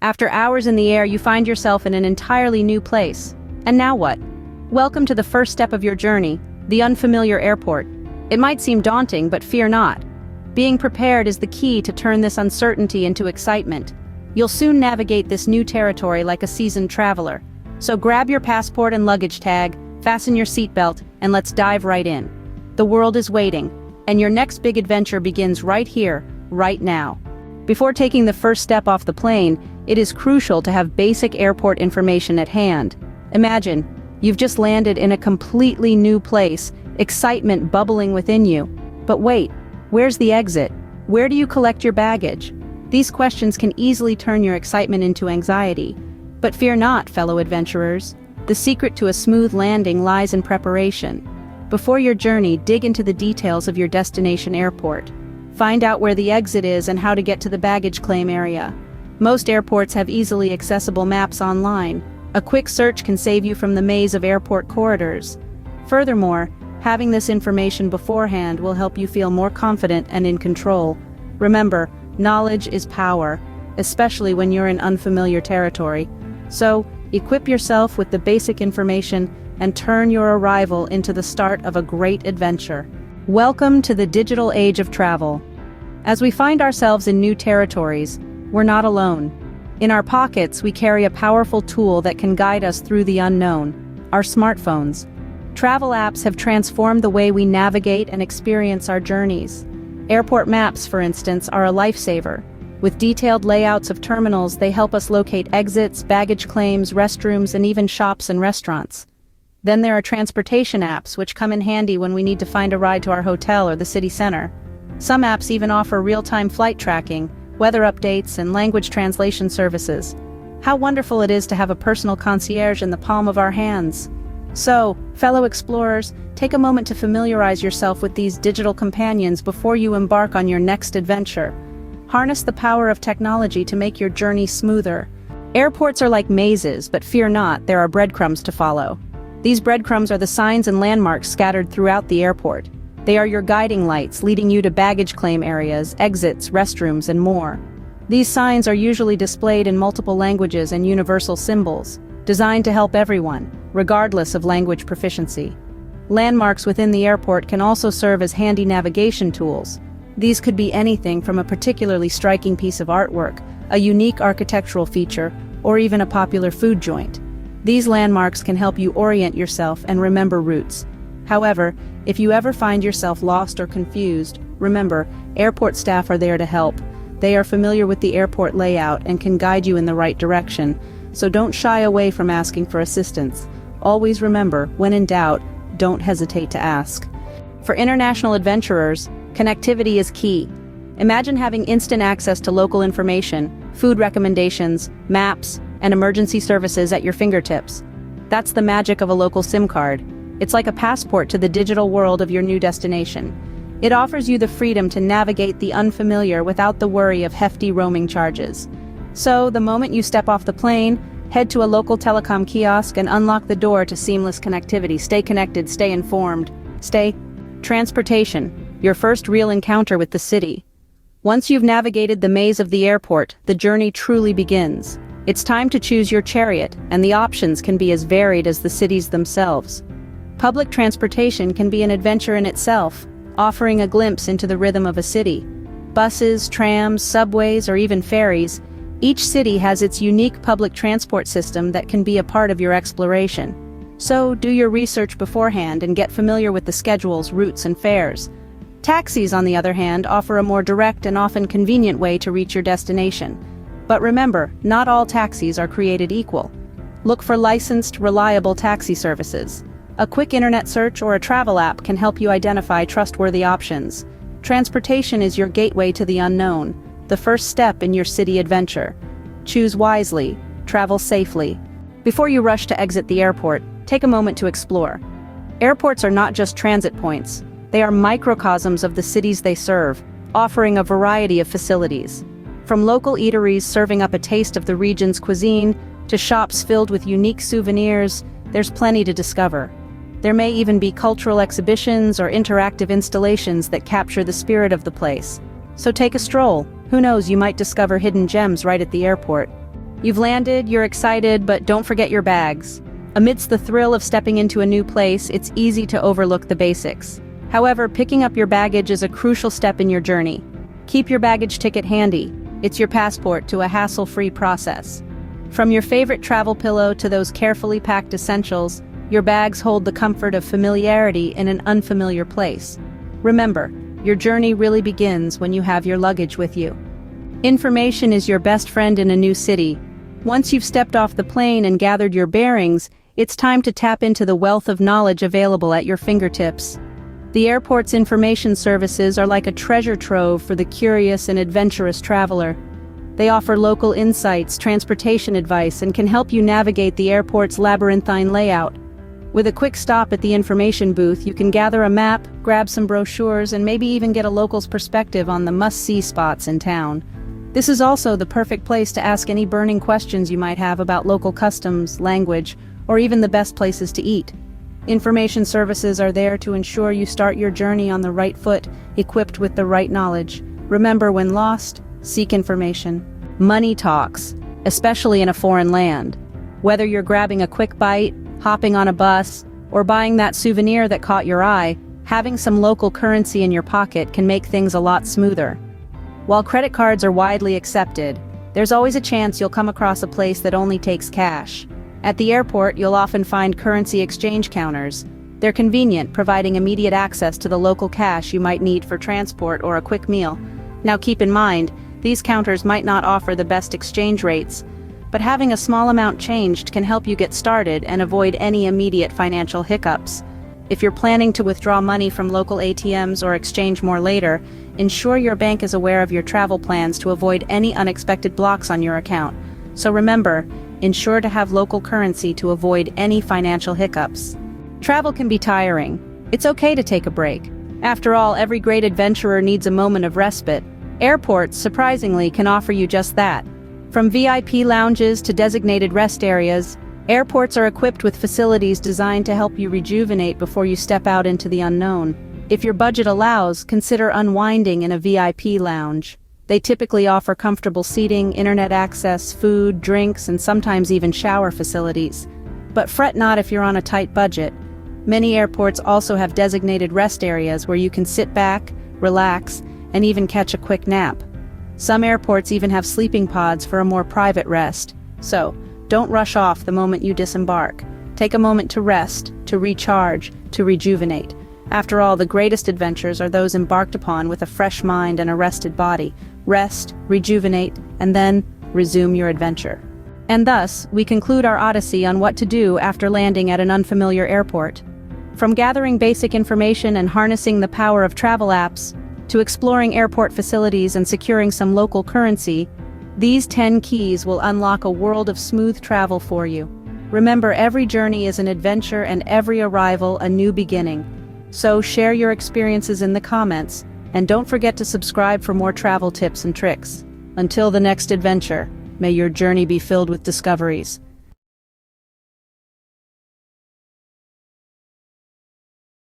After hours in the air, you find yourself in an entirely new place. And now what? Welcome to the first step of your journey, the unfamiliar airport. It might seem daunting, but fear not. Being prepared is the key to turn this uncertainty into excitement. You'll soon navigate this new territory like a seasoned traveler. So grab your passport and luggage tag, fasten your seatbelt, and let's dive right in. The world is waiting, and your next big adventure begins right here, right now. Before taking the first step off the plane, it is crucial to have basic airport information at hand. Imagine, you've just landed in a completely new place, excitement bubbling within you. But wait, where's the exit? Where do you collect your baggage? These questions can easily turn your excitement into anxiety. But fear not, fellow adventurers. The secret to a smooth landing lies in preparation. Before your journey, dig into the details of your destination airport. Find out where the exit is and how to get to the baggage claim area. Most airports have easily accessible maps online. A quick search can save you from the maze of airport corridors. Furthermore, having this information beforehand will help you feel more confident and in control. Remember, knowledge is power, especially when you're in unfamiliar territory. So, equip yourself with the basic information and turn your arrival into the start of a great adventure. Welcome to the digital age of travel. As we find ourselves in new territories, we're not alone. In our pockets, we carry a powerful tool that can guide us through the unknown: our smartphones. Travel apps have transformed the way we navigate and experience our journeys. Airport maps, for instance, are a lifesaver. With detailed layouts of terminals, they help us locate exits, baggage claims, restrooms, and even shops and restaurants. Then there are transportation apps, which come in handy when we need to find a ride to our hotel or the city center. Some apps even offer real-time flight tracking, weather updates, and language translation services. How wonderful it is to have a personal concierge in the palm of our hands. So, fellow explorers, take a moment to familiarize yourself with these digital companions before you embark on your next adventure. Harness the power of technology to make your journey smoother. Airports are like mazes, but fear not, there are breadcrumbs to follow. These breadcrumbs are the signs and landmarks scattered throughout the airport. They are your guiding lights, leading you to baggage claim areas, exits, restrooms, and more. These signs are usually displayed in multiple languages and universal symbols, designed to help everyone, regardless of language proficiency. Landmarks within the airport can also serve as handy navigation tools. These could be anything from a particularly striking piece of artwork, a unique architectural feature, or even a popular food joint. These landmarks can help you orient yourself and remember routes. However, if you ever find yourself lost or confused, remember, airport staff are there to help. They are familiar with the airport layout and can guide you in the right direction, so don't shy away from asking for assistance. Always remember, when in doubt, don't hesitate to ask. For international adventurers, connectivity is key. Imagine having instant access to local information, food recommendations, maps, and emergency services at your fingertips. That's the magic of a local SIM card. It's like a passport to the digital world of your new destination. It offers you the freedom to navigate the unfamiliar without the worry of hefty roaming charges. So, the moment you step off the plane, head to a local telecom kiosk and unlock the door to seamless connectivity. Stay connected, stay informed. Transportation. Your first real encounter with the city. Once you've navigated the maze of the airport, the journey truly begins. It's time to choose your chariot, and the options can be as varied as the cities themselves. Public transportation can be an adventure in itself, offering a glimpse into the rhythm of a city. Buses, trams, subways, or even ferries, each city has its unique public transport system that can be a part of your exploration. So, do your research beforehand and get familiar with the schedules, routes, and fares. Taxis, on the other hand, offer a more direct and often convenient way to reach your destination. But remember, not all taxis are created equal. Look for licensed, reliable taxi services. A quick internet search or a travel app can help you identify trustworthy options. Transportation is your gateway to the unknown, the first step in your city adventure. Choose wisely, travel safely. Before you rush to exit the airport, take a moment to explore. Airports are not just transit points. They are microcosms of the cities they serve, offering a variety of facilities. From local eateries serving up a taste of the region's cuisine, to shops filled with unique souvenirs, there's plenty to discover. There may even be cultural exhibitions or interactive installations that capture the spirit of the place. So take a stroll. Who knows, you might discover hidden gems right at the airport. You've landed, you're excited, but don't forget your bags. Amidst the thrill of stepping into a new place, it's easy to overlook the basics. However, picking up your baggage is a crucial step in your journey. Keep your baggage ticket handy. It's your passport to a hassle-free process. From your favorite travel pillow to those carefully packed essentials, your bags hold the comfort of familiarity in an unfamiliar place. Remember, your journey really begins when you have your luggage with you. Information is your best friend in a new city. Once you've stepped off the plane and gathered your bearings, it's time to tap into the wealth of knowledge available at your fingertips. The airport's information services are like a treasure trove for the curious and adventurous traveler. They offer local insights, transportation advice, and can help you navigate the airport's labyrinthine layout. With a quick stop at the information booth, you can gather a map, grab some brochures, and maybe even get a local's perspective on the must-see spots in town. This is also the perfect place to ask any burning questions you might have about local customs, language, or even the best places to eat. Information services are there to ensure you start your journey on the right foot, equipped with the right knowledge. Remember, when lost, seek information. Money talks, especially in a foreign land. Whether you're grabbing a quick bite, hopping on a bus, or buying that souvenir that caught your eye, having some local currency in your pocket can make things a lot smoother. While credit cards are widely accepted, there's always a chance you'll come across a place that only takes cash. At the airport, you'll often find currency exchange counters. They're convenient, providing immediate access to the local cash you might need for transport or a quick meal. Now keep in mind, these counters might not offer the best exchange rates, but having a small amount changed can help you get started and avoid any immediate financial hiccups. If you're planning to withdraw money from local ATMs or exchange more later, ensure your bank is aware of your travel plans to avoid any unexpected blocks on your account. So remember, ensure to have local currency to avoid any financial hiccups. Travel can be tiring. It's okay to take a break. After all, every great adventurer needs a moment of respite. Airports, surprisingly, can offer you just that. From VIP lounges to designated rest areas, airports are equipped with facilities designed to help you rejuvenate before you step out into the unknown. If your budget allows, consider unwinding in a VIP lounge. They typically offer comfortable seating, internet access, food, drinks, and sometimes even shower facilities. But fret not if you're on a tight budget. Many airports also have designated rest areas where you can sit back, relax, and even catch a quick nap. Some airports even have sleeping pods for a more private rest. So, don't rush off the moment you disembark. Take a moment to rest, to recharge, to rejuvenate. After all, the greatest adventures are those embarked upon with a fresh mind and a rested body. Rest, rejuvenate, and then resume your adventure. And thus, we conclude our odyssey on what to do after landing at an unfamiliar airport. From gathering basic information and harnessing the power of travel apps, to exploring airport facilities and securing some local currency, these 10 keys will unlock a world of smooth travel for you. Remember, every journey is an adventure and every arrival a new beginning. So share your experiences in the comments, and don't forget to subscribe for more travel tips and tricks. Until the next adventure, may your journey be filled with discoveries,